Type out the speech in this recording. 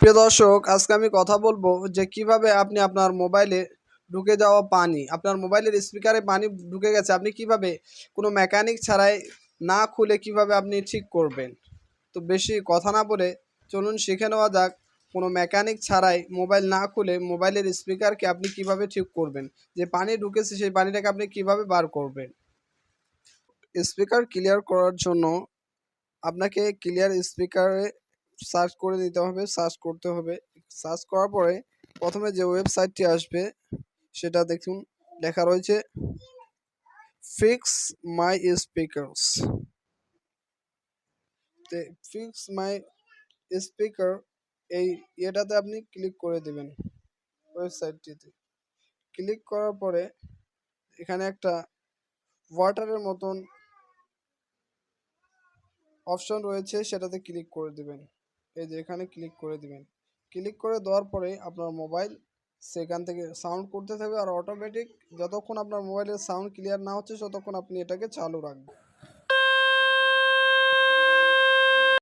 প্রিয় দর্শক, আজকে আমি কথা বলবো যে কিভাবে আপনি আপনার মোবাইলে ঢুকে যাওয়া পানি, আপনার মোবাইলের স্পিকারে পানি ঢুকে গেছে, আপনি কিভাবে কোনো মেকানিক ছাড়াই না খুলে কিভাবে আপনি ঠিক করবেন। তো বেশি কথা না বলে চলুন শিখে নেওয়া যাক। কোনো মেকানিক ছাড়াই মোবাইল না খুলে মোবাইলের স্পিকারকে আপনি কিভাবে ঠিক করবেন, যে পানি ঢুকেছে সেই পানিটাকে আপনি কিভাবে বার করবেন। স্পিকার ক্লিয়ার করার জন্য আপনাকে ক্লিয়ার স্পিকারে সার্চ করে নিতে হবে, সার্চ করতে হবে। সার্চ করার পরে প্রথমে যে ওয়েবসাইটটি আসবে সেটা দেখুন, লেখা রয়েছে ফিক্স মাই স্পিকারস। ফিক্স মাই স্পিকার এই এটাতে আপনি ক্লিক করে দেবেন। ওয়েবসাইটটিতে ক্লিক করার পরে এখানে একটা ওয়াটারের মতন অপশন রয়েছে, সেটাতে ক্লিক করে দেবেন। এই যে এখানে ক্লিক করে দিবেন। ক্লিক করে দেওয়ার পরে আপনার মোবাইল সেখান থেকে সাউন্ড করতে থাকবে, আর অটোমেটিক যতক্ষণ আপনার মোবাইলের সাউন্ড ক্লিয়ার না হচ্ছে ততক্ষণ আপনি এটাকে চালু রাখবেন।